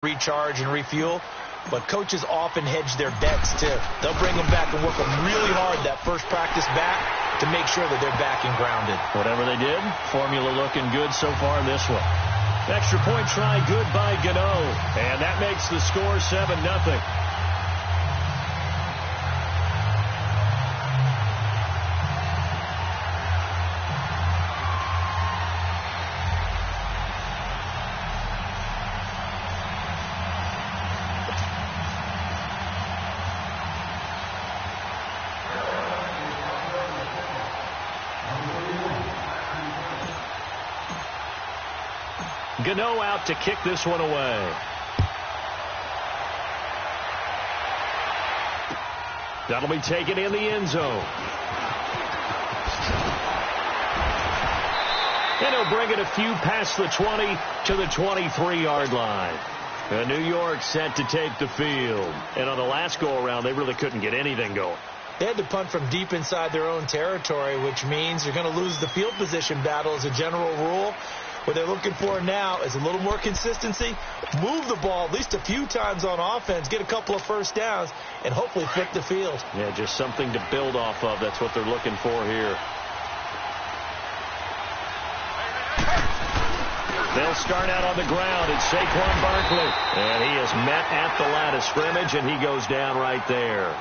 recharge and refuel. But coaches often hedge their bets, too. They'll bring them back and work them really hard that first practice back to make sure that they're back and grounded. Whatever they did, formula looking good so far in this one. Extra point try good by Gano. And that makes the score 7-0. Gano out to kick this one away. That'll be taken in the end zone. And he'll bring it a few past the 20 to the 23-yard line. New York set to take the field. And on the last go-around, they really couldn't get anything going. They had to punt from deep inside their own territory, which means you're going to lose the field position battle as a general rule. What they're looking for now is a little more consistency, move the ball at least a few times on offense, get a couple of first downs, and hopefully flip the field. Yeah, just something to build off of. That's what they're looking for here. They'll start out on the ground. It's Saquon Barkley. And he is met at the line of scrimmage, and he goes down right there.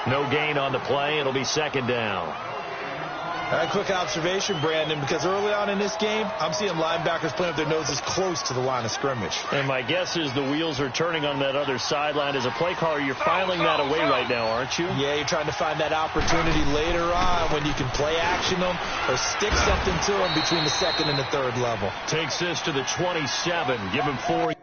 No gain on the play. It'll be second down. All right, quick observation, Brandon, because early on in this game, I'm seeing linebackers playing with their noses close to the line of scrimmage. And my guess is the wheels are turning on that other sideline. As a play caller, you're filing that away right now, aren't you? Yeah, you're trying to find that opportunity later on when you can play action them or stick something to them between the second and the third level. Takes this to the 27. Give him 4.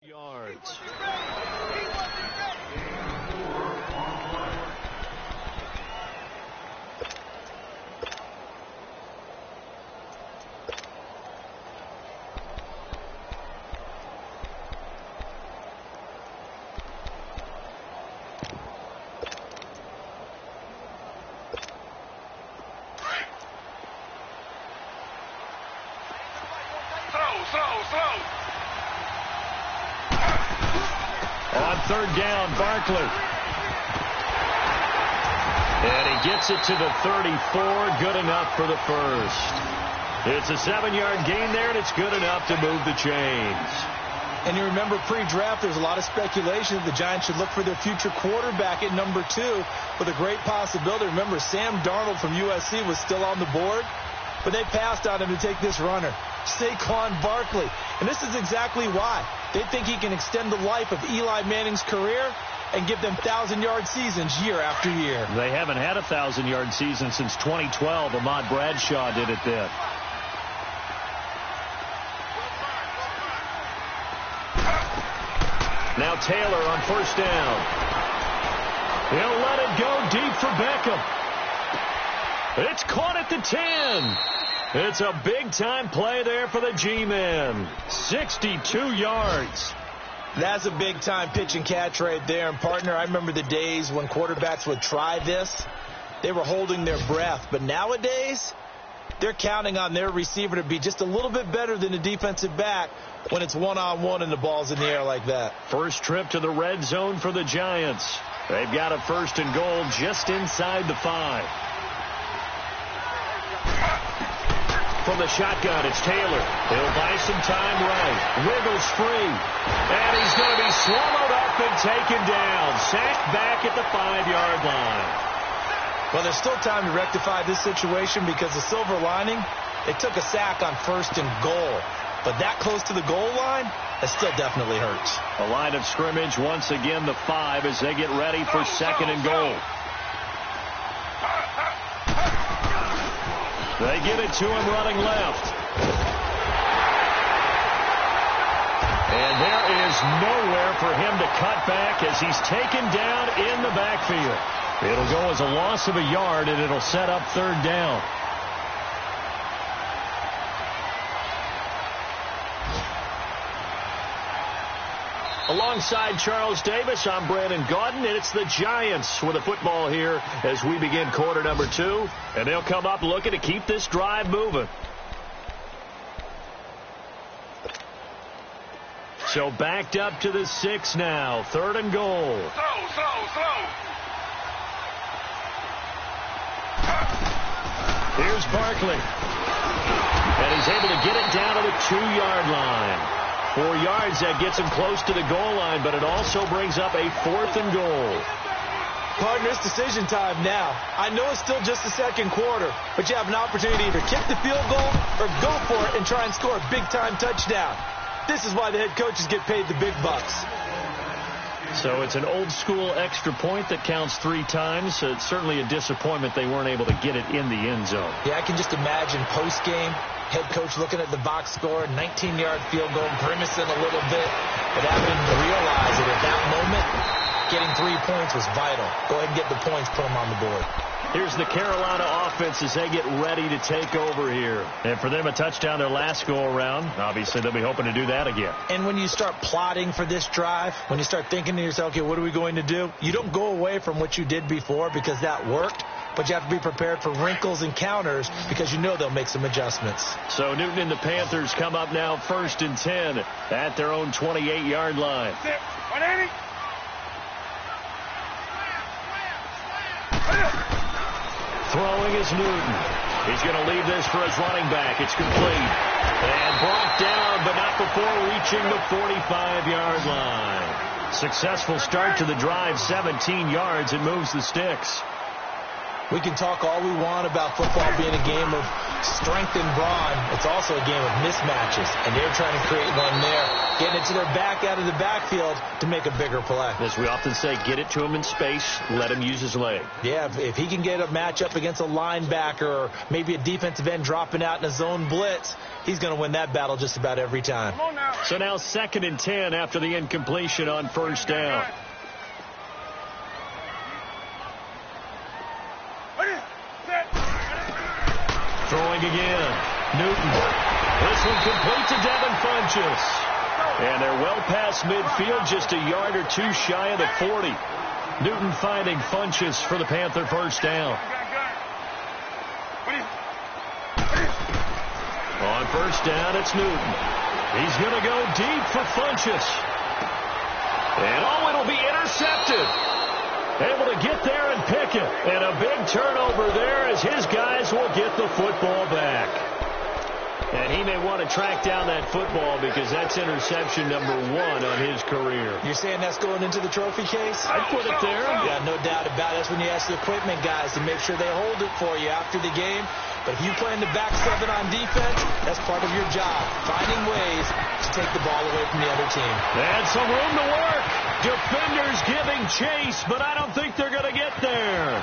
Yards. Slow. On third down, Barkley. And he gets it to the 34. Good enough for the first. It's a 7-yard gain there, and it's good enough to move the chains. And you remember pre-draft, there's a lot of speculation that the Giants should look for their future quarterback at number 2 with a great possibility. Remember, Sam Darnold from USC was still on the board, but they passed on him to take this runner, Saquon Barkley. And this is exactly why. They think he can extend the life of Eli Manning's career and give them 1,000-yard seasons year after year. They haven't had a 1,000-yard season since 2012. Ahmad Bradshaw did it then. Now Taylor on first down. He'll let it go deep for Beckham. It's caught at the 10. It's a big-time play there for the G-men. 62 yards. That's a big-time pitch and catch right there. And, partner, I remember the days when quarterbacks would try this. They were holding their breath. But nowadays, they're counting on their receiver to be just a little bit better than the defensive back when it's one-on-one and the ball's in the air like that. First trip to the red zone for the Giants. They've got a 1st and goal just inside the 5. From the shotgun, it's Taylor. He'll buy some time right. Wiggles free. And he's going to be swallowed up and taken down. Sacked back at the 5-yard line. Well, there's still time to rectify this situation because the silver lining, they took a sack on 1st and goal. But that close to the goal line, that still definitely hurts. A line of scrimmage, once again, the 5 as they get ready for 2nd and goal. They give it to him running left. And there is nowhere for him to cut back as he's taken down in the backfield. It'll go as a loss of a yard, and it'll set up 3rd down. Alongside Charles Davis, I'm Brandon Gaudin, and it's the Giants with the football here as we begin quarter number 2. And they'll come up looking to keep this drive moving. So backed up to the 6 now. 3rd and goal. Slow. Here's Barkley. And he's able to get it down to the 2-yard line. 4 yards, that gets him close to the goal line, but it also brings up a 4th and goal. Partner, it's decision time now. I know it's still just the 2nd quarter, but you have an opportunity to either kick the field goal or go for it and try and score a big-time touchdown. This is why the head coaches get paid the big bucks. So it's an old-school extra point that counts 3 times. So it's certainly a disappointment they weren't able to get it in the end zone. Yeah, I can just imagine post-game, head coach looking at the box score, 19-yard field goal, grimacing a little bit, but having to realize that at that moment, getting 3 points was vital. Go ahead and get the points, put them on the board. Here's the Carolina offense as they get ready to take over here. And for them, a touchdown their last go-around. Obviously, they'll be hoping to do that again. And when you start plotting for this drive, when you start thinking to yourself, okay, what are we going to do? You don't go away from what you did before because that worked, but you have to be prepared for wrinkles and counters because you know they'll make some adjustments. So Newton and the Panthers come up now 1st and 10 at their own 28-yard line. Throwing is Newton. He's going to leave this for his running back. It's complete. And brought down, but not before reaching the 45-yard line. Successful start to the drive, 17 yards. It moves the sticks. We can talk all we want about football being a game of strength and brawn. It's also a game of mismatches, and they're trying to create one there, getting it to their back out of the backfield to make a bigger play. As we often say, get it to him in space, let him use his leg. Yeah, if he can get a matchup against a linebacker or maybe a defensive end dropping out in a zone blitz, he's going to win that battle just about every time. So now 2nd and 10 after the incompletion on 1st down. Throwing again. Newton. This one complete to Devin Funchess. And they're well past midfield, just a yard or 2 shy of the 40. Newton finding Funchess for the Panther 1st down. On 1st down, it's Newton. He's going to go deep for Funchess. And it'll be intercepted. Able to get there and pick it. And a big turnover there as his guys will get the football back. And he may want to track down that football because that's interception number 1 on his career. You're saying that's going into the trophy case? I'd put it there. Yeah, no doubt about it. That's when you ask the equipment guys to make sure they hold it for you after the game. But if you play in the back 7 on defense, that's part of your job, finding ways to take the ball away from the other team. And some room to work. Defenders giving chase, but I don't think they're going to get there.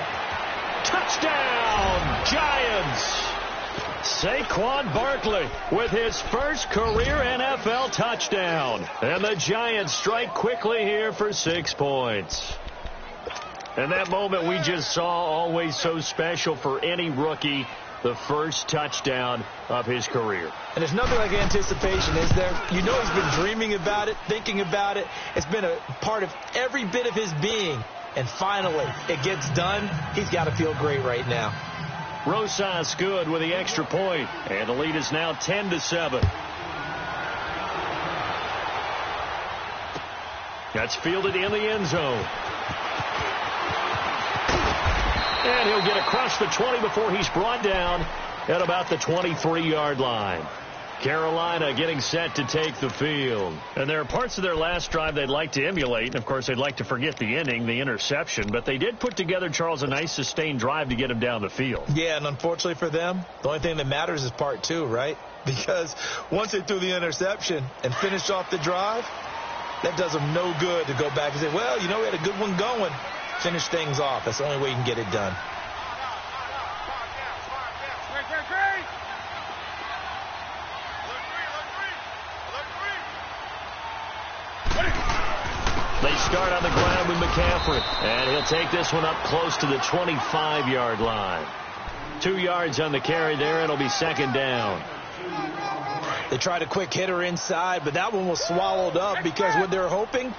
Touchdown, Giants. Saquon Barkley with his first career NFL touchdown. And the Giants strike quickly here for 6 points. And that moment we just saw, always so special for any rookie. the first touchdown of his career. And there's nothing like anticipation, is there? You know he's been dreaming about it, thinking about it. It's been a part of every bit of his being. And finally, it gets done. He's got to feel great right now. Rosas good with the extra point, and the lead is now 10-7. That's fielded in the end zone. And he'll get across the 20 before he's brought down at about the 23-yard line. Carolina getting set to take the field. And there are parts of their last drive they'd like to emulate. And, of course, they'd like to forget the inning, the interception. But they did put together, Charles, a nice sustained drive to get him down the field. Yeah, and unfortunately for them, the only thing that matters is part two, right? Because once they threw the interception and finished off the drive, that does them no good to go back and say, well, you know, we had a good one going. Finish things off. That's the only way you can get it done. They start on the ground with McCaffrey, and he'll take this one up close to the 25-yard line. 2 yards on the carry there, and it'll be second down. They tried a quick hitter inside, but that one was swallowed up because what they're hoping,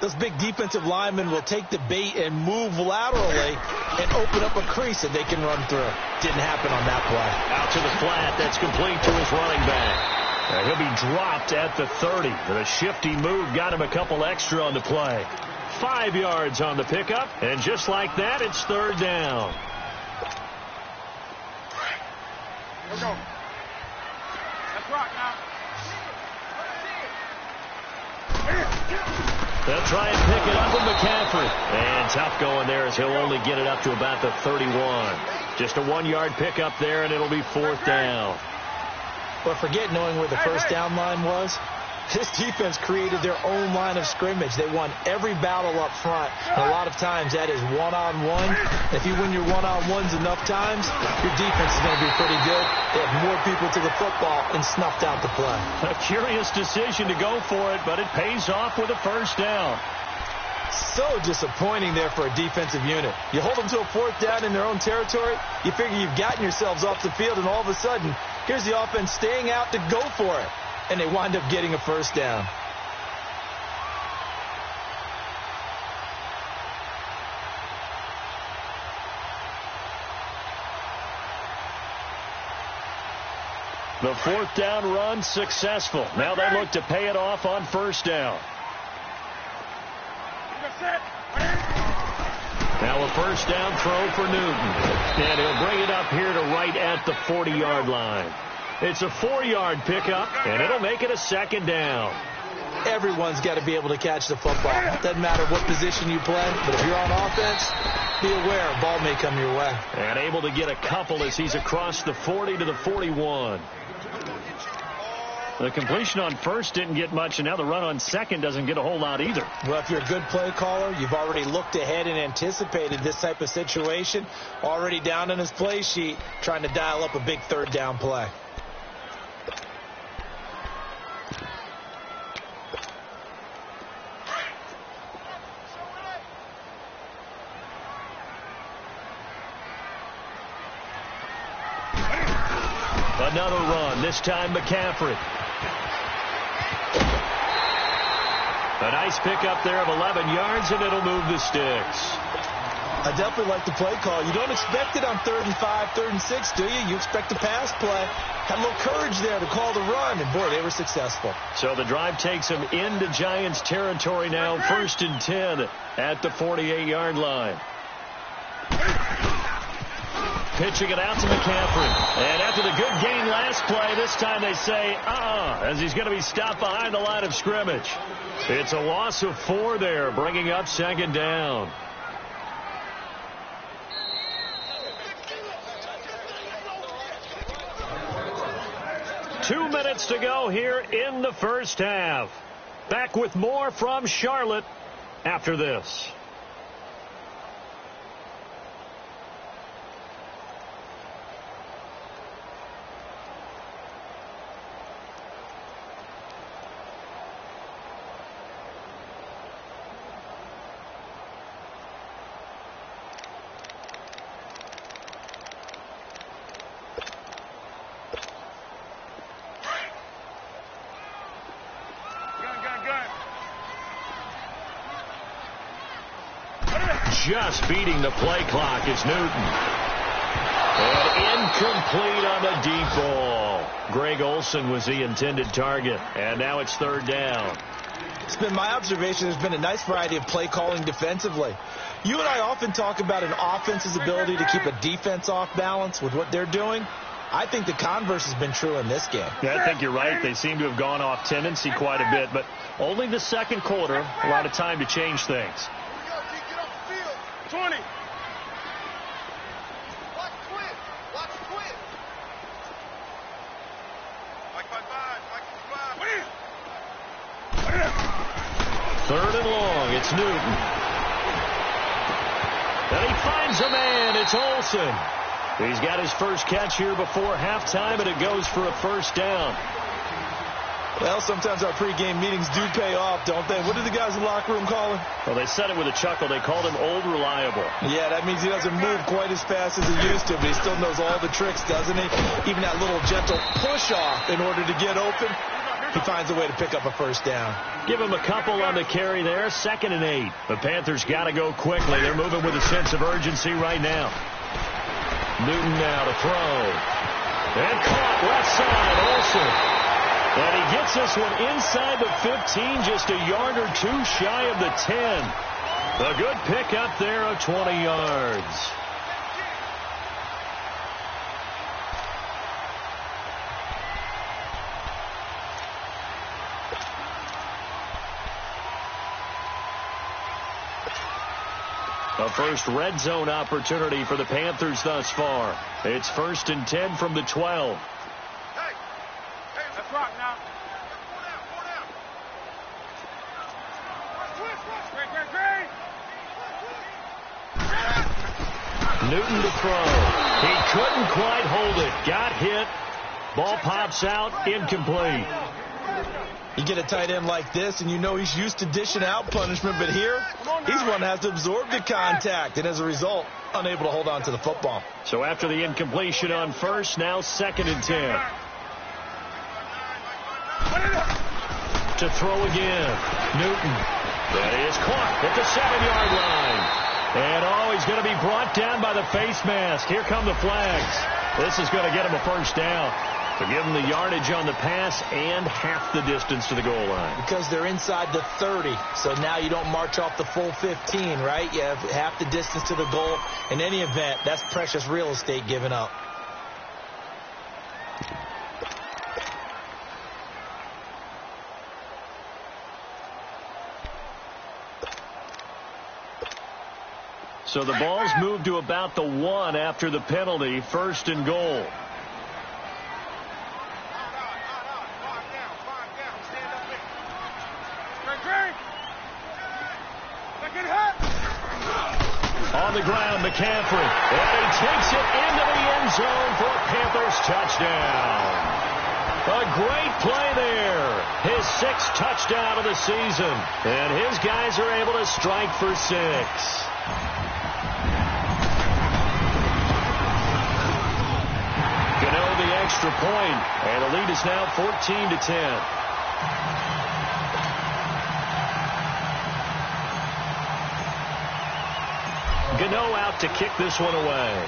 those big defensive linemen will take the bait and move laterally and open up a crease that they can run through. Didn't happen on that play. Out to the flat. That's complete to his running back. He'll be dropped at the 30. The shifty move got him a couple extra on the play. 5 yards on the pickup, and just like that, it's third down. Let's go. Let's rock now. They'll try and pick it up with McCaffrey. And tough going there as he'll only get it up to about the 31. Just a 1-yard pickup there, and it'll be fourth down. But forget knowing where the first down line was. This defense created their own line of scrimmage. They won every battle up front. And a lot of times that is one-on-one. If you win your one-on-ones enough times, your defense is going to be pretty good. They have more people to the football and snuffed out the play. A curious decision to go for it, but it pays off with a first down. So disappointing there for a defensive unit. You hold them to a fourth down in their own territory, you figure you've gotten yourselves off the field, and all of a sudden, here's the offense staying out to go for it. And they wind up getting a first down. The fourth down run successful. Now they look to pay it off on first down. Now a first down throw for Newton. And he'll bring it up here to right at the 40-yard line. It's a 4-yard pickup, and it'll make it a second down. Everyone's got to be able to catch the football. It doesn't matter what position you play, but if you're on offense, be aware a ball may come your way. And able to get a couple as he's across the 40 to the 41. The completion on first didn't get much, and now the run on second doesn't get a whole lot either. Well, if you're a good play caller, you've already looked ahead and anticipated this type of situation. Already down on his play sheet, trying to dial up a big third down play. Another run, this time McCaffrey. A nice pickup there of 11 yards, and it'll move the sticks. I definitely like the play call. You don't expect it on 3rd and 5, 3rd and 6, do you? You expect a pass play. Had a little courage there to call the run, and boy, they were successful. So the drive takes them into Giants territory now, 1st and 10 at the 48-yard line. Pitching it out to McCaffrey. And after the good gain last play, this time they say, as he's going to be stopped behind the line of scrimmage. It's a loss of 4 there, bringing up second down. Two minutes to go here in the first half. Back with more from Charlotte after this. just beating the play clock is Newton. And incomplete on the deep ball. Greg Olsen was the intended target, and now it's third down. It's been my observation there's been a nice variety of play calling defensively. You and I often talk about an offense's ability to keep a defense off balance with what they're doing. I think the converse has been true in this game. Yeah, I think you're right. They seem to have gone off tendency quite a bit, but only the second quarter, a lot of time to change things. Get off the field. 20. Watch quit. Watch quit. Like my five. Third and long. It's Newton. And he finds a man. It's Olsen. He's got his first catch here before halftime, and it goes for a first down. Well, sometimes our pregame meetings do pay off, don't they? What do the guys in the locker room call him? Well, they said it with a chuckle. They called him Old Reliable. Yeah, that means he doesn't move quite as fast as he used to, but he still knows all the tricks, doesn't he? Even that little gentle push-off in order to get open. He finds a way to pick up a first down. Give him a couple on the carry there. 2nd and 8. The Panthers got to go quickly. They're moving with a sense of urgency right now. Newton now to throw. And caught left side. Olsen. And he gets this one inside the 15, just a yard or two shy of the 10. A good pickup there of 20 yards. A first red zone opportunity for the Panthers thus far. It's 1st and 10 from the 12. Hey, let's rock now. Four down. Newton to throw. He couldn't quite hold it. Got hit. Ball pops out. Incomplete. You get a tight end like this, and you know he's used to dishing out punishment, but here, he's one that has to absorb the contact, and as a result, unable to hold on to the football. So after the incompletion on first, now 2nd and 10. To throw again. Newton. That is caught at the 7-yard line. And he's going to be brought down by the face mask. Here come the flags. This is going to get him a first down. To give them the yardage on the pass and half the distance to the goal line. Because they're inside the 30, so now you don't march off the full 15, right? You have half the distance to the goal. In any event, that's precious real estate given up. So the ball's moved to about the 1 after the penalty. 1st and goal. On the ground, McCaffrey. And he takes it into the end zone for a Panthers touchdown. A great play there. His 6th touchdown of the season. And his guys are able to strike for 6. Gano the extra point. And the lead is now 14-10. Gano out to kick this one away.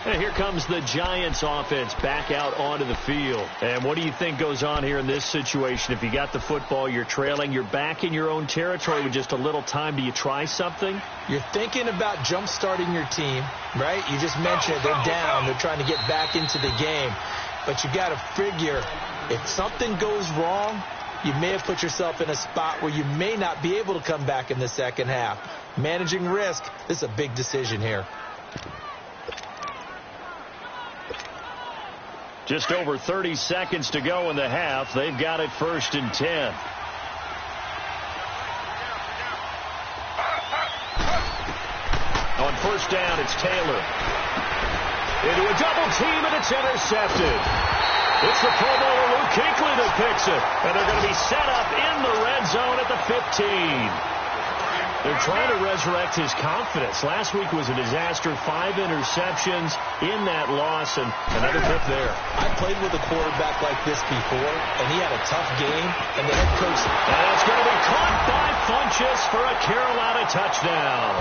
And here comes the Giants offense back out onto the field. And what do you think goes on here in this situation? If you got the football, you're trailing, you're back in your own territory with just a little time. Do you try something? You're thinking about jump-starting your team, right? You just mentioned it. They're down. They're trying to get back into the game. But you got to figure, if something goes wrong, you may have put yourself in a spot where you may not be able to come back in the second half. Managing risk, this is a big decision here. Just over 30 seconds to go in the half. They've got it 1st and 10. On 1st down, it's Taylor. Into a double team, and it's intercepted. It's the Pro Bowler Luke Kuechly that picks it. And they're going to be set up in the red zone at the 15. They're trying to resurrect his confidence. Last week was a disaster. 5 interceptions in that loss, and another pick there. I played with a quarterback like this before, and he had a tough game, and the head coach... And it's going to be caught by Funchess for a Carolina touchdown.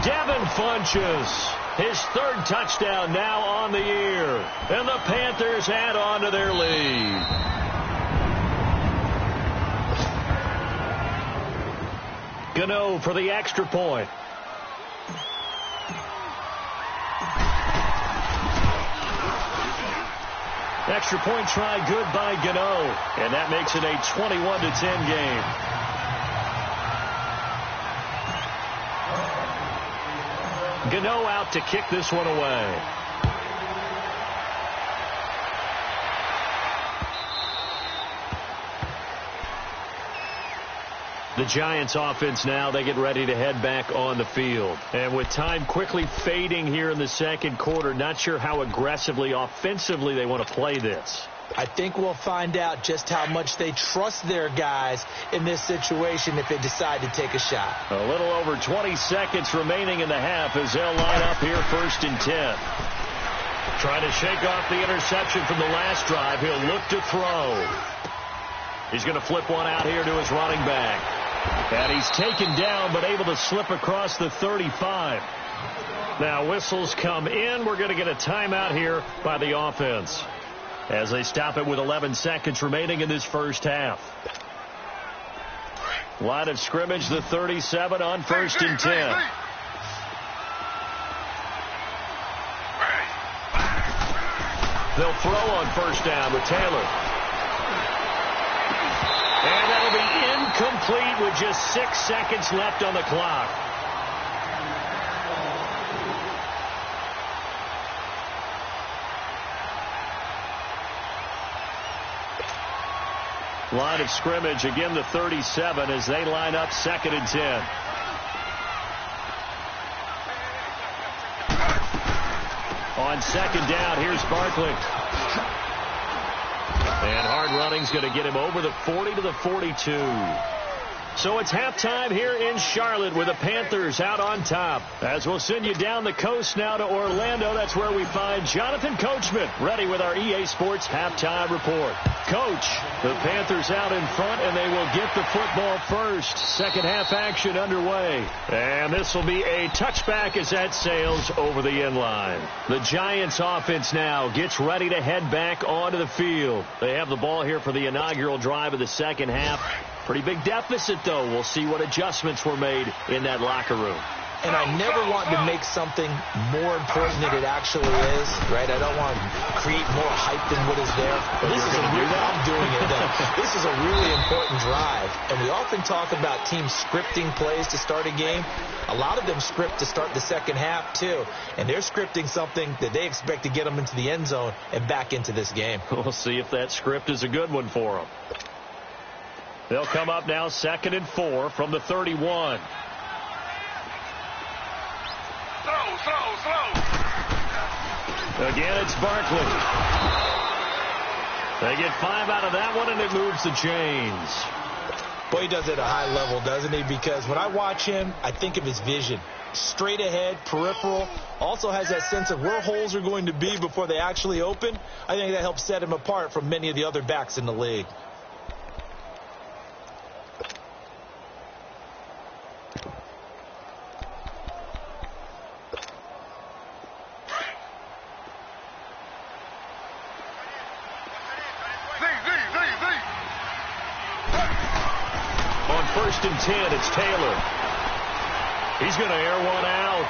Devin Funchess, his 3rd touchdown now on the year, and the Panthers add on to their lead. Gano for the extra point. Extra point try good by Gano, and that makes it a 21-10 game. Gano out to kick this one away. The Giants offense now, they get ready to head back on the field. And with time quickly fading here in the second quarter, not sure how aggressively, offensively they want to play this. I think we'll find out just how much they trust their guys in this situation if they decide to take a shot. A little over 20 seconds remaining in the half as they'll line up here 1st and 10. Trying to shake off the interception from the last drive. He'll look to throw. He's going to flip one out here to his running back. And he's taken down but able to slip across the 35. Now whistles come in. We're going to get a timeout here by the offense as they stop it with 11 seconds remaining in this first half. Line of scrimmage, the 37 on 1st and 10. They'll throw on 1st down with Taylor. And that'll be incomplete with just 6 seconds left on the clock. Line of scrimmage, again the 37 as they line up 2nd and 10. On 2nd down, here's Barkley. And hard running's going to get him over the 40 to the 42. So it's halftime here in Charlotte with the Panthers out on top. As we'll send you down the coast now to Orlando, that's where we find Jonathan Coachman ready with our EA Sports halftime report. Coach, the Panthers out in front, and they will get the football first. Second half action underway. And this will be a touchback as that sails over the end line. The Giants offense now gets ready to head back onto the field. They have the ball here for the inaugural drive of the second half. Pretty big deficit, though. We'll see what adjustments were made in that locker room. And I never want to make something more important than it actually is, right? I don't want to create more hype than what is there. But this is a real, I'm doing it. This is a really important drive. And we often talk about teams scripting plays to start a game. A lot of them script to start the second half, too. And they're scripting something that they expect to get them into the end zone and back into this game. We'll see if that script is a good one for them. They'll come up now 2nd and 4 from the 31. Slow. Again, it's Barkley. They get 5 out of that one, and it moves the chains. Boy, he does it at a high level, doesn't he? Because when I watch him, I think of his vision. Straight ahead, peripheral. Also has that sense of where holes are going to be before they actually open. I think that helps set him apart from many of the other backs in the league. On 1st and 10, it's Taylor. He's going to air one out.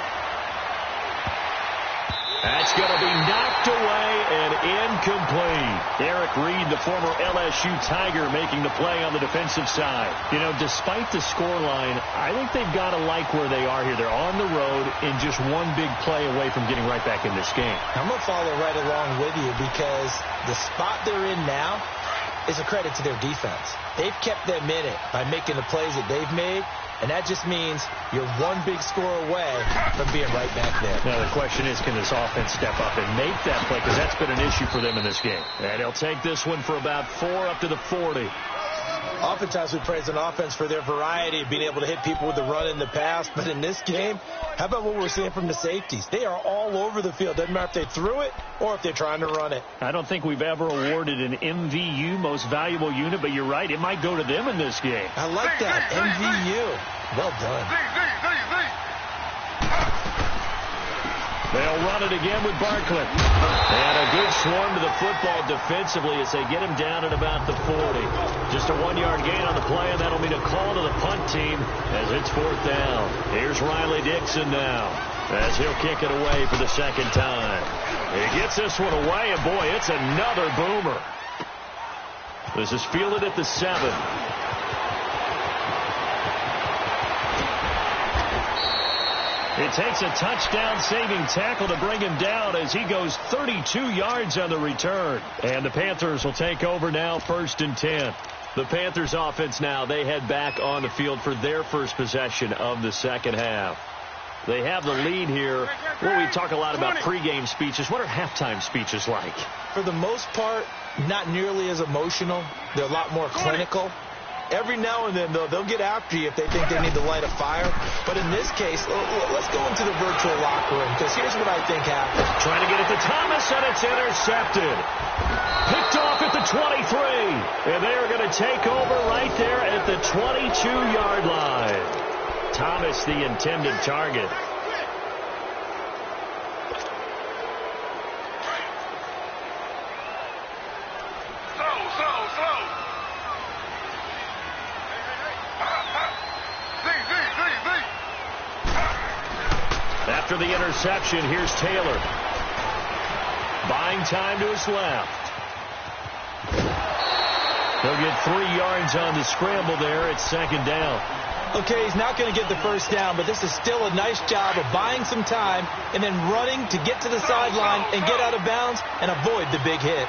That's going to be knocked away and incomplete. Eric Reed, the former LSU Tiger, making the play on the defensive side. You know, despite the scoreline, I think they've got to like where they are here. They're on the road and just one big play away from getting right back in this game. I'm going to follow right along with you because the spot they're in now is a credit to their defense. They've kept them in it by making the plays that they've made, and that just means you're one big score away from being right back there. Now, the question is, can this offense step up and make that play? Because that's been an issue for them in this game. And he'll take this one for about 4 up to the 40. Oftentimes we praise an offense for their variety of being able to hit people with the run in the pass. But in this game, how about what we're seeing from the safeties? They are all over the field. Doesn't matter if they threw it or if they're trying to run it. I don't think we've ever awarded an MVU, most valuable unit, but you're right. It might go to them in this game. I like that. MVU. Well done. They'll run it again with Barkley. And a good swarm to the football defensively as they get him down at about the 40. Just a 1-yard gain on the play, and that'll mean a call to the punt team as it's 4th down. Here's Riley Dixon now as he'll kick it away for the second time. He gets this one away, and boy, it's another boomer. This is fielded at the 7. It takes a touchdown-saving tackle to bring him down as he goes 32 yards on the return. And the Panthers will take over now, 1st and 10. The Panthers offense now, they head back on the field for their first possession of the second half. They have the lead here. Well, we talk a lot about pregame speeches. What are halftime speeches like? For the most part, not nearly as emotional. They're a lot more clinical. Every now and then, though, they'll get after you if they think they need to light a fire. But in this case, let's go into the virtual locker room, because here's what I think happened. Trying to get it to Thomas, and it's intercepted. Picked off at the 23. And they are going to take over right there at the 22-yard line. Thomas, the intended target. After the interception, here's Taylor. Buying time to his left. He'll get 3 yards on the scramble there. It's 2nd down. Okay, he's not going to get the first down, but this is still a nice job of buying some time and then running to get to the sideline and get out of bounds and avoid the big hit.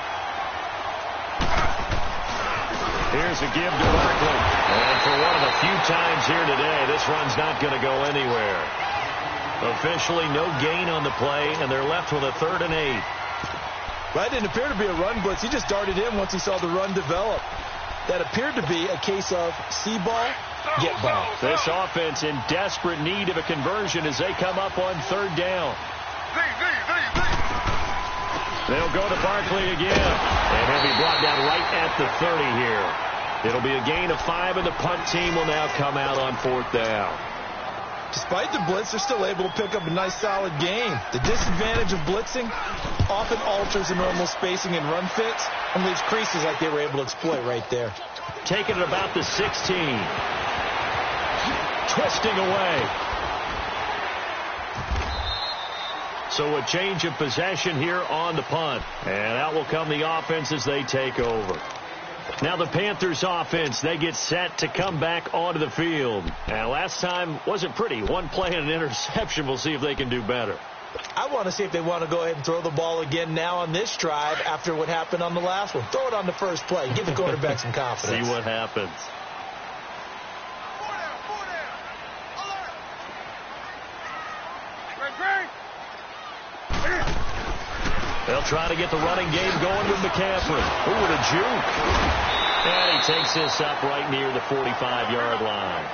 Here's a give to Barkley. And for one of the few times here today, this run's not going to go anywhere. Officially no gain on the play, and they're left with a 3rd and 8. That didn't appear to be a run blitz. He just darted in once he saw the run develop. That appeared to be a case of see ball, get ball. This offense in desperate need of a conversion as they come up on 3rd down. They'll go to Barkley again, and he'll be brought down right at the 30 here. It'll be a gain of 5, and the punt team will now come out on 4th down. Despite the blitz, they're still able to pick up a nice, solid gain. The disadvantage of blitzing often alters the normal spacing and run fits and leaves creases like they were able to exploit right there. Taking it about the 16. Twisting away. So a change of possession here on the punt. And out will come the offense as they take over. Now the Panthers offense, they get set to come back onto the field. And last time wasn't pretty. One play and an interception. We'll see if they can do better. I want to see if they want to go ahead and throw the ball again now on this drive after what happened on the last one. Throw it on the first play. Give the quarterback some confidence. See what happens. They'll try to get the running game going with McCaffrey. Ooh, what a juke. And he takes this up right near the 45-yard line.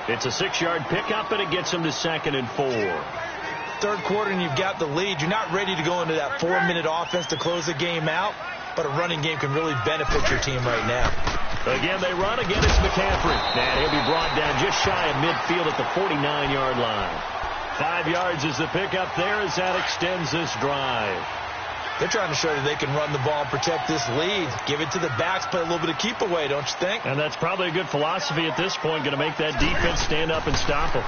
It's a 6-yard pickup, and it gets him to 2nd and 4. Third quarter, and you've got the lead. You're not ready to go into that 4-minute offense to close the game out, but a running game can really benefit your team right now. Again, they run. Again, it's McCaffrey. And he'll be brought down just shy of midfield at the 49-yard line. 5 yards is the pickup there as that extends this drive. They're trying to show that they can run the ball and protect this lead. Give it to the backs, play a little bit of keep away, don't you think? And that's probably a good philosophy at this point, going to make that defense stand up and stop them.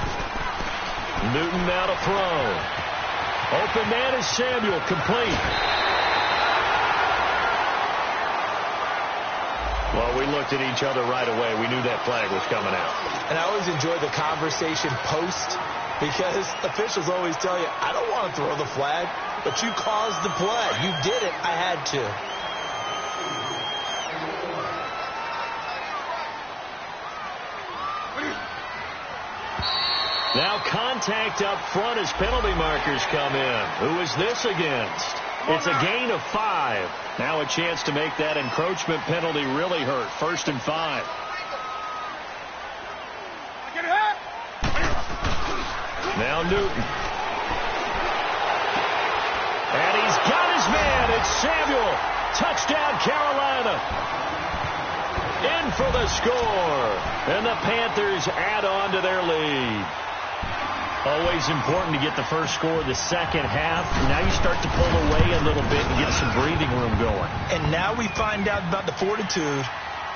Newton now to throw. Open man is Samuel, complete. Well, we looked at each other right away. We knew that flag was coming out. And I always enjoy the conversation post, because officials always tell you, I don't want to throw the flag, but you caused the play. You did it. I had to. Now contact up front as penalty markers come in. Who is this against? It's a gain of 5. Now a chance to make that encroachment penalty really hurt. 1st and 5. Now Newton. And he's got his man. It's Samuel. Touchdown, Carolina. In for the score. And the Panthers add on to their lead. Always important to get the first score of the second half. Now you start to pull away a little bit and get some breathing room going. And now we find out about the fortitude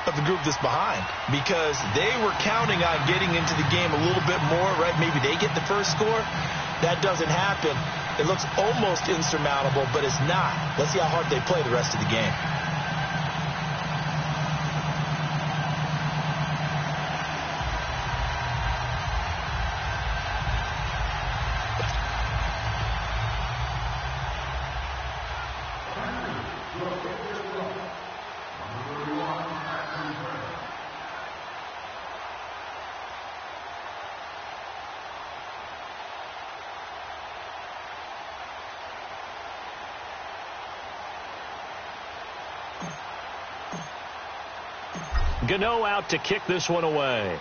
of the group that's behind, because they were counting on getting into the game a little bit more, right? Maybe they get the first score. That doesn't happen. It looks almost insurmountable, but it's not. Let's see how hard they play the rest of the game. Gano out to kick this one away.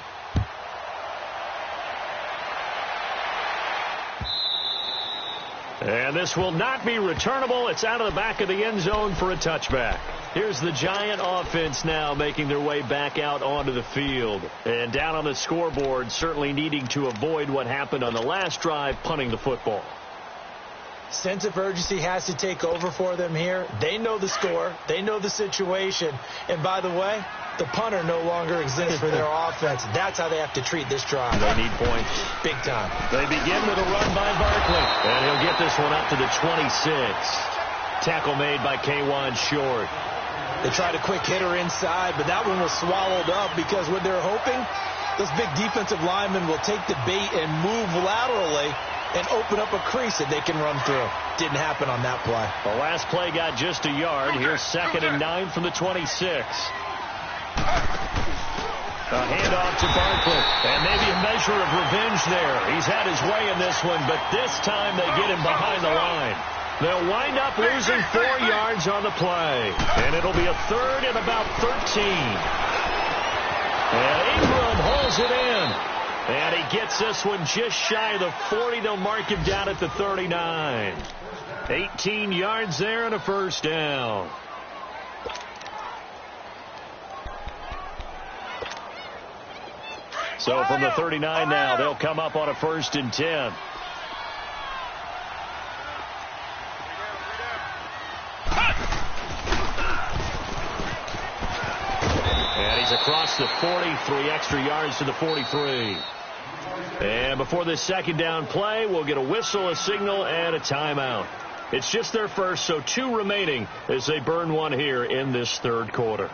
And this will not be returnable. It's out of the back of the end zone for a touchback. Here's the Giant offense now making their way back out onto the field. And down on the scoreboard, certainly needing to avoid what happened on the last drive, punting the football. Sense of urgency has to take over for them here. They know the score. They know the situation. And by the way, the punter no longer exists for their offense. That's how they have to treat this drive. They need points. Big time. They begin with a run by Barkley. And he'll get this one up to the 26. Tackle made by K'Wan Short. They tried a quick hitter inside, but that one was swallowed up because what they're hoping, those big defensive linemen will take the bait and move laterally and open up a crease that they can run through. Didn't happen on that play. The last play got just a yard. Here's 2nd and 9 from the 26. A handoff to Barkley. And maybe a measure of revenge there. He's had his way in this one, but this time they get him behind the line. They'll wind up losing 4 yards on the play. And it'll be a 3rd and about 13. And Ingram holds it in. And he gets this one just shy of the 40. They'll mark him down at the 39. 18 yards there and a first down. So from the 39 now, they'll come up on a 1st and 10. And he's across the 40, 3 extra yards to the 43. And before this 2nd down play, we'll get a whistle, a signal, and a timeout. It's just their first, so 2 remaining as they burn one here in this 3rd quarter.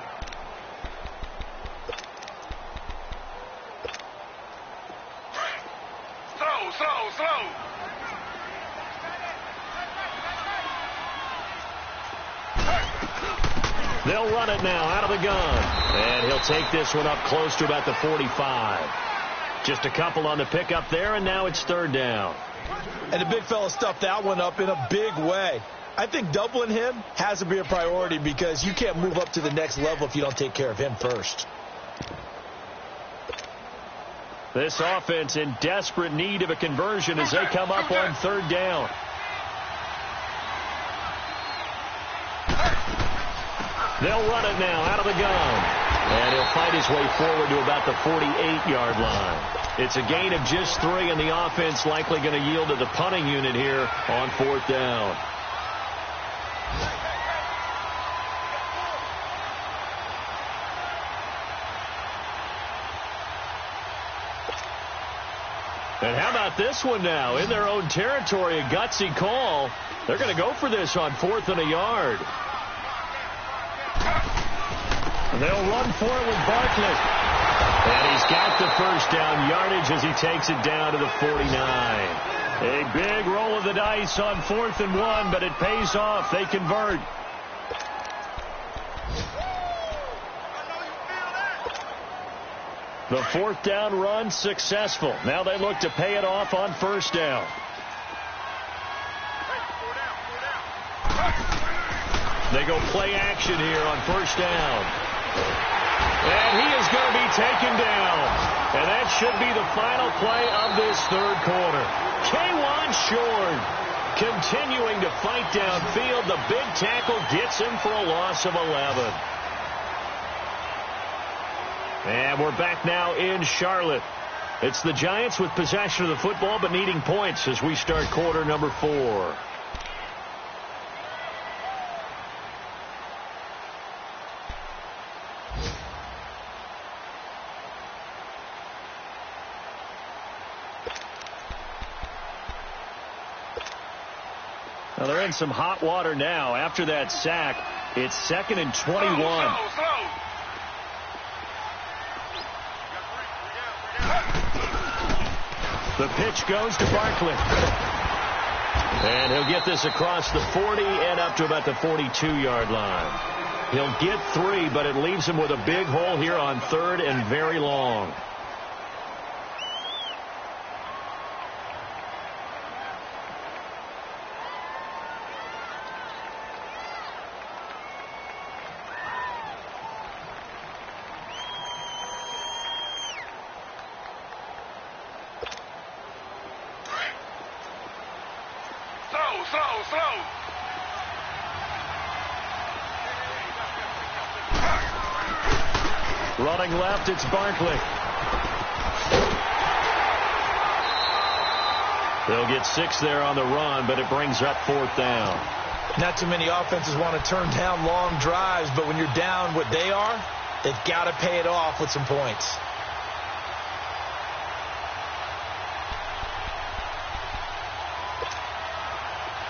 Slow. They'll run it now out of the gun. And he'll take this one up close to about the 45. Just a couple on the pickup there, and now it's 3rd down. And the big fella stuffed that one up in a big way. I think doubling him has to be a priority because you can't move up to the next level if you don't take care of him first. This offense in desperate need of a conversion as they come up on 3rd down. They'll run it now out of the gun. And he'll fight his way forward to about the 48-yard line. It's a gain of just 3, and the offense likely going to yield to the punting unit here on 4th down. And how about this one now? In their own territory, a gutsy call. They're going to go for this on 4th and a yard. They'll run for it with Barkley. And he's got the first down yardage as he takes it down to the 49. A big roll of the dice on 4th and 1, but it pays off. They convert. The 4th down run successful. Now they look to pay it off on 1st down. They go play action here on 1st down. And he is going to be taken down. And that should be the final play of this third quarter. K'Wan Short continuing to fight downfield. The big tackle gets him for a loss of 11. And we're back now in Charlotte. It's the Giants with possession of the football but needing points as we start quarter number 4. Well, they're in some hot water now. After that sack, it's 2nd and 21. The pitch goes to Barkley. And he'll get this across the 40 and up to about the 42-yard line. He'll get 3, but it leaves him with a big hole here on 3rd and very long. Running left, it's Barkley. They'll get 6 there on the run, but it brings up 4th down. Not too many offenses want to turn down long drives, but when you're down what they are, they've got to pay it off with some points.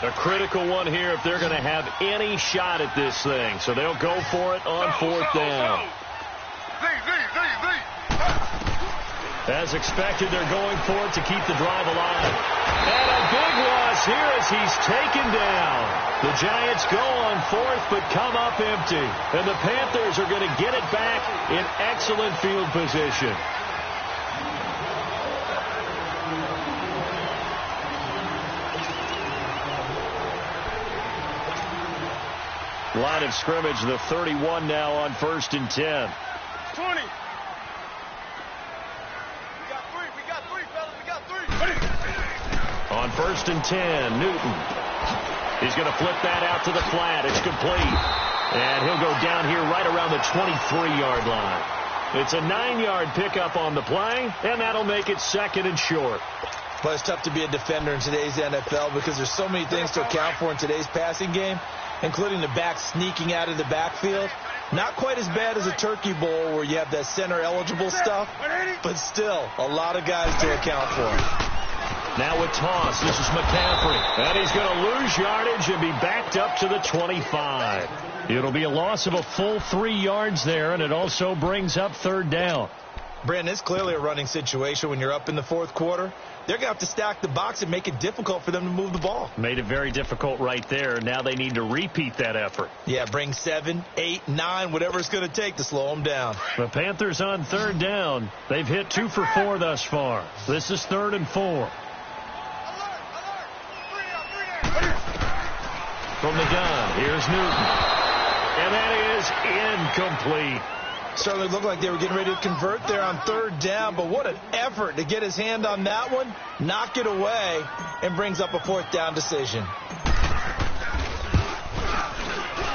A critical one here if they're going to have any shot at this thing. So they'll go for it on 4th down. As expected, they're going for it to keep the drive alive. And a big loss here as he's taken down. The Giants go on 4th but come up empty. And the Panthers are going to get it back in excellent field position. Line of scrimmage, the 31 now on 1st and 10. 20. On 1st and 10, Newton. He's going to flip that out to the flat. It's complete. And he'll go down here right around the 23-yard line. It's a 9-yard pickup on the play, and that'll make it 2nd and short. Well, it's tough to be a defender in today's NFL because there's so many things to account for in today's passing game, including the back sneaking out of the backfield. Not quite as bad as a turkey bowl where you have that center-eligible stuff, but still a lot of guys to account for. Now with toss, this is McCaffrey. And he's going to lose yardage and be backed up to the 25. It'll be a loss of a full 3 yards there, and it also brings up 3rd down. Brandon, it's clearly a running situation when you're up in the 4th quarter. They're going to have to stack the box and make it difficult for them to move the ball. Made it very difficult right there. Now they need to repeat that effort. Yeah, bring 7, 8, 9, whatever it's going to take to slow them down. The Panthers on 3rd down. They've hit 2 for 4 thus far. This is 3rd and 4. From the gun, here's Newton. And that is incomplete. Certainly looked like they were getting ready to convert there on 3rd down, but what an effort to get his hand on that one, knock it away, and brings up a 4th down decision.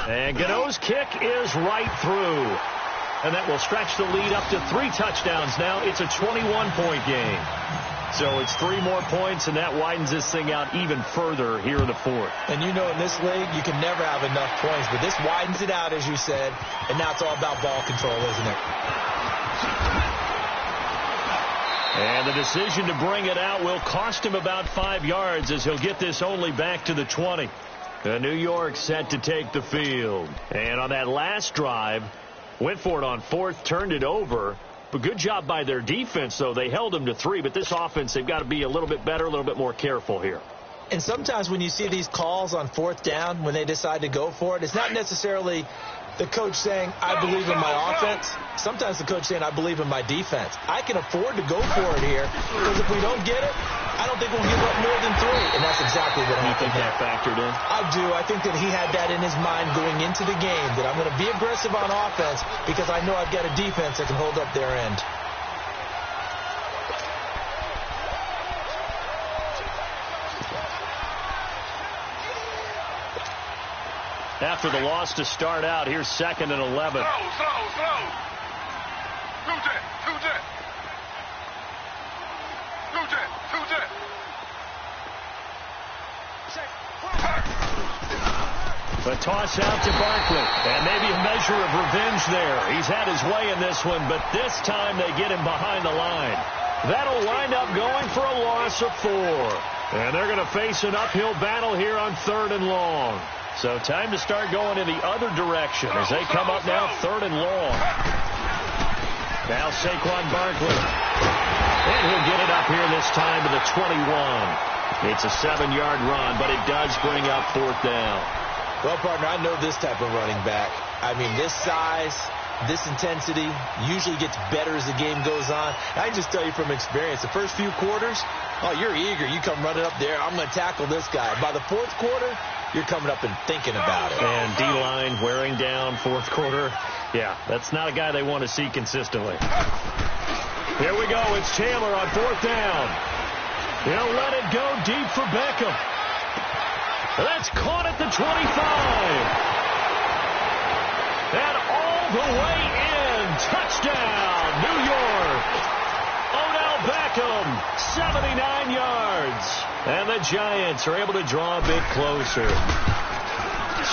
And Gano's kick is right through. And that will stretch the lead up to 3 touchdowns now. It's a 21-point game. So it's 3 more points, and that widens this thing out even further here in the 4th. And you know in this league, you can never have enough points, but this widens it out, as you said, and now it's all about ball control, isn't it? And the decision to bring it out will cost him about 5 yards as he'll get this only back to the 20. New York set to take the field. And on that last drive, went for it on 4th, turned it over. But good job by their defense, though. They held them to 3, but this offense, they've got to be a little bit better, a little bit more careful here. And sometimes when you see these calls on 4th down, when they decide to go for it, it's not necessarily the coach saying, I believe in my offense. Sometimes the coach saying, I believe in my defense. I can afford to go for it here because if we don't get it, I don't think we'll give up more than 3, and that's exactly what You happened. think that factored in? I do. I think that he had that in his mind going into the game, that I'm going to be aggressive on offense because I know I've got a defense that can hold up their end. After the loss to start out, here's 2nd and 11. Slow. Two jet. The toss out to Barkley, and maybe a measure of revenge there. He's had his way in this one, but this time they get him behind the line. That'll wind up going for a loss of 4. And they're going to face an uphill battle here on 3rd and long. So time to start going in the other direction as they come up now 3rd and long. Now Saquon Barkley. And he'll get it up here this time to the 21. It's a 7-yard run, but it does bring up 4th down. Well, partner, I know this type of running back. I mean, this size, this intensity usually gets better as the game goes on. I can just tell you from experience, the first few quarters, oh, you're eager. You come running up there. I'm going to tackle this guy. By the 4th quarter, you're coming up and thinking about it. And D-line wearing down 4th quarter. Yeah, that's not a guy they want to see consistently. Here we go. It's Taylor on 4th down. He'll let it go deep for Beckham. That's caught at the 25. And all the way in. Touchdown, New York. Odell Beckham, 79 yards. And the Giants are able to draw a bit closer.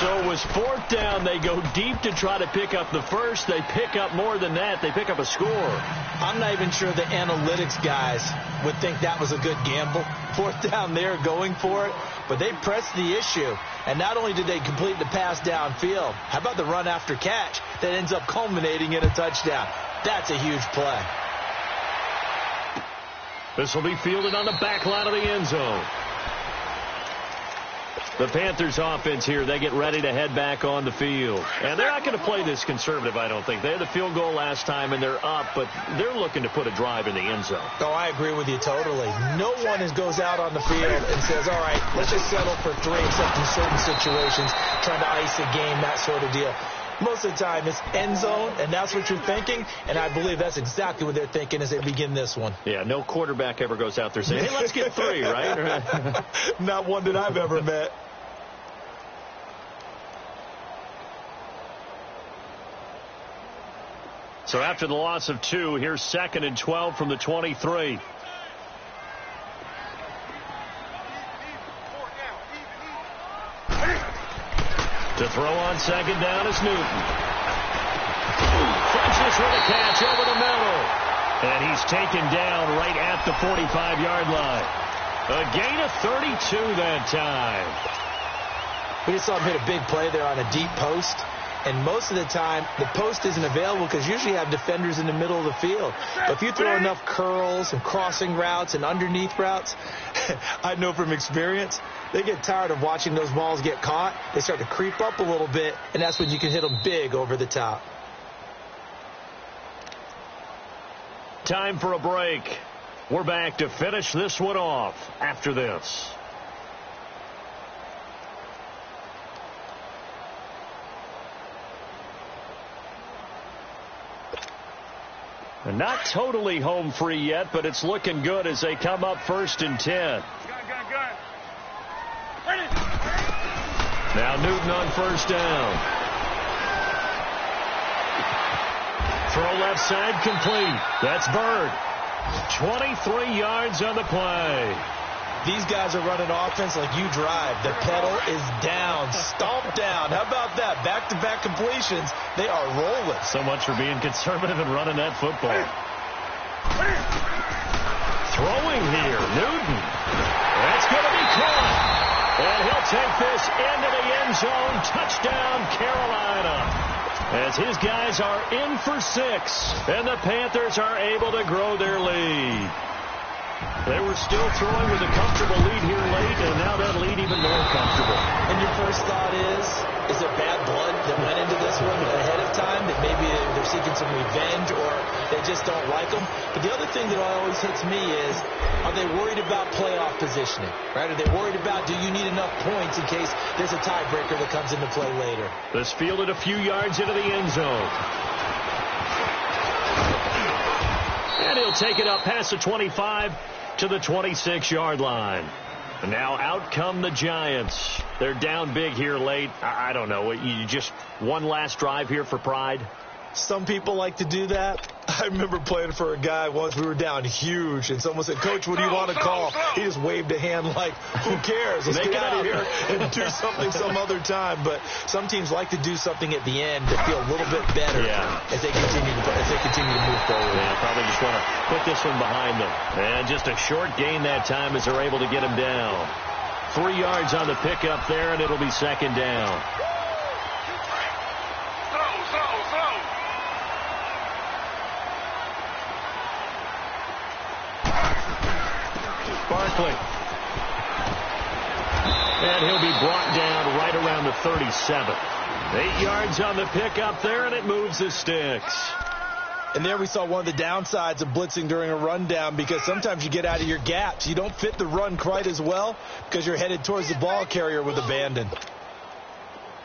So it was 4th down. They go deep to try to pick up the first. They pick up more than that. They pick up a score. I'm not even sure the analytics guys would think that was a good gamble. 4th down there going for it. But they pressed the issue. And not only did they complete the pass downfield, how about the run after catch that ends up culminating in a touchdown? That's a huge play. This will be fielded on the back line of the end zone. The Panthers offense here, they get ready to head back on the field. And they're not going to play this conservative, I don't think. They had the field goal last time, and they're up, but they're looking to put a drive in the end zone. Oh, I agree with you totally. No one goes out on the field and says, all right, let's just settle for 3, except in certain situations, trying to ice a game, that sort of deal. Most of the time, it's end zone, and that's what you're thinking, and I believe that's exactly what they're thinking as they begin this one. Yeah, no quarterback ever goes out there saying, hey, let's get 3, right? Not one that I've ever met. So after the loss of 2, here's 2nd and 12 from the 23. To throw on 2nd down is Newton. Funches with a catch over the middle. And he's taken down right at the 45-yard line. A gain of 32 that time. We just saw him hit a big play there on a deep post. And most of the time, the post isn't available because usually you have defenders in the middle of the field. But if you throw enough curls and crossing routes and underneath routes, I know from experience, they get tired of watching those balls get caught. They start to creep up a little bit, and that's when you can hit them big over the top. Time for a break. We're back to finish this one off after this. And not totally home free yet, but it's looking good as they come up 1st and 10. Now Newton on 1st down. Throw left side complete. That's Bird. 23 yards on the play. These guys are running offense like you drive. The pedal is down, stomped down. How about that? Back-to-back completions. They are rolling. So much for being conservative and running that football. Throwing here, Newton. That's going to be caught. And he'll take this into the end zone. Touchdown, Carolina. As his guys are in for 6. And the Panthers are able to grow their lead. They were still throwing with a comfortable lead here late, and now that lead even more comfortable. And your first thought is there bad blood that went into this one ahead of time that maybe they're seeking some revenge or they just don't like them. But the other thing that always hits me is, are they worried about playoff positioning, right? Are they worried about, do you need enough points in case there's a tiebreaker that comes into play later? This fielded a few yards into the end zone. And he'll take it up past the 25 to the 26-yard line. And now out come the Giants. They're down big here late. I don't know. You just one last drive here for pride? Some people like to do that. I remember playing for a guy once. We were down huge, and someone said, "Coach, what do you want to call?" He just waved a hand like, who cares? Let's get out of here and do something some other time. But some teams like to do something at the end to feel a little bit better as they continue to move forward. Yeah, probably just want to put this one behind them. And just a short gain that time as they're able to get him down. 3 yards on the pickup there, and it'll be second down. Barkley. And he'll be brought down right around the 37. 8 yards on the pickup there, and it moves the sticks. And there we saw one of the downsides of blitzing during a rundown, because sometimes you get out of your gaps. You don't fit the run quite as well because you're headed towards the ball carrier with abandon.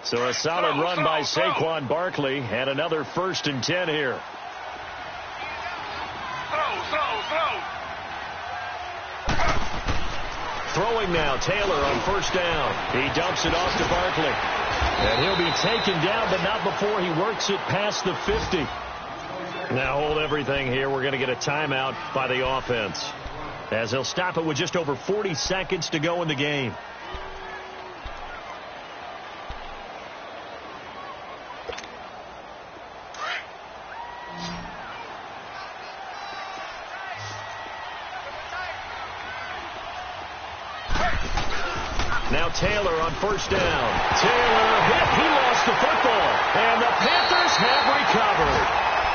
So a solid run by Saquon Barkley, and another 1st and 10 here. Throwing now, Taylor on 1st down. He dumps it off to Barkley. And he'll be taken down, but not before he works it past the 50. Now hold everything here. We're going to get a timeout by the offense, as they'll stop it with just over 40 seconds to go in the game. Now Taylor on 1st down. Taylor hit. He lost the football. And the Panthers have recovered.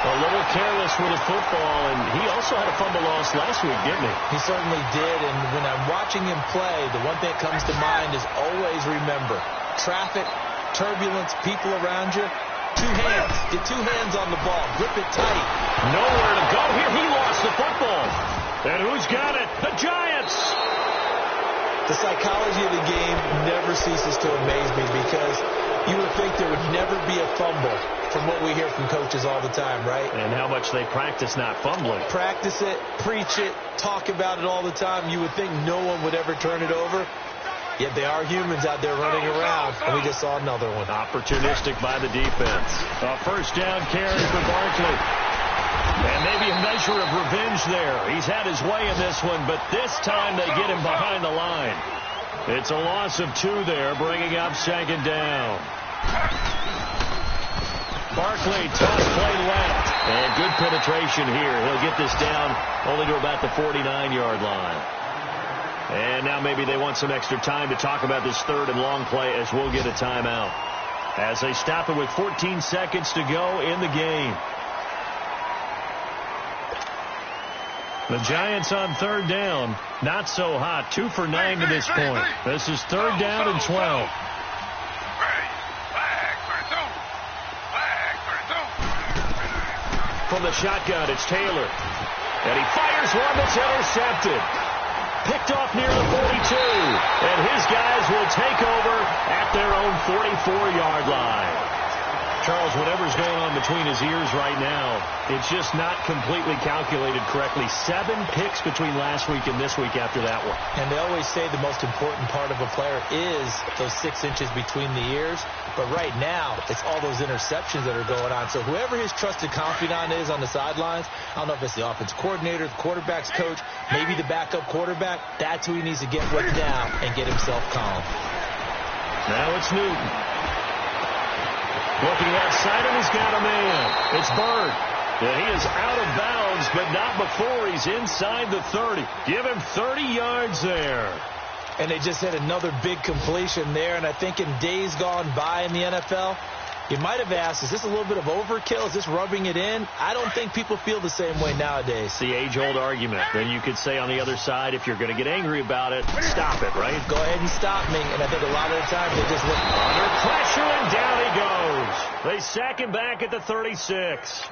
A little careless with the football, and he also had a fumble loss last week, didn't he? He certainly did, and when I'm watching him play, the one thing that comes to mind is always remember, traffic, turbulence, people around you, 2 hands. Get 2 hands on the ball. Grip it tight. Nowhere to go here. He lost the football. And who's got it? The Giants. The psychology of the game never ceases to amaze me, because you would think there would never be a fumble from what we hear from coaches all the time, right? And how much they practice not fumbling. Practice it, preach it, talk about it all the time. You would think no one would ever turn it over. Yet they are humans out there running around, and we just saw another one. Opportunistic by the defense. A 1st down carry for Barkley. And maybe a measure of revenge there. He's had his way in this one, but this time they get him behind the line. It's a loss of 2 there, bringing up 2nd down. Barkley, toss play left. And good penetration here. He'll get this down only to about the 49-yard line. And now maybe they want some extra time to talk about this 3rd and long play, as we'll get a timeout, as they stop it with 14 seconds to go in the game. The Giants on 3rd down. Not so hot. 2 for 9 to this point. This is 3rd down and 12. From the shotgun, it's Taylor. And he fires one that's intercepted. Picked off near the 42. And his guys will take over at their own 44-yard line. Charles, whatever's going on between his ears right now, it's just not completely calculated correctly. 7 picks between last week and this week after that one. And they always say the most important part of a player is those 6 inches between the ears. But right now, it's all those interceptions that are going on. So whoever his trusted confidant is on the sidelines, I don't know if it's the offensive coordinator, the quarterback's coach, maybe the backup quarterback, that's who he needs to get with now and get himself calm. Now it's Newton. Looking outside, and he's got a man. It's Bird. Yeah, he is out of bounds, but not before he's inside the 30. Give him 30 yards there. And they just had another big completion there, and I think in days gone by in the NFL, You might have asked, is this a little bit of overkill? Is this rubbing it in? I don't think people feel the same way nowadays. It's the age-old argument. Then you could say on the other side, if you're going to get angry about it, stop it, right? Go ahead and stop me. And I think a lot of the time they just look under pressure, and down he goes. They sack him back at the 36.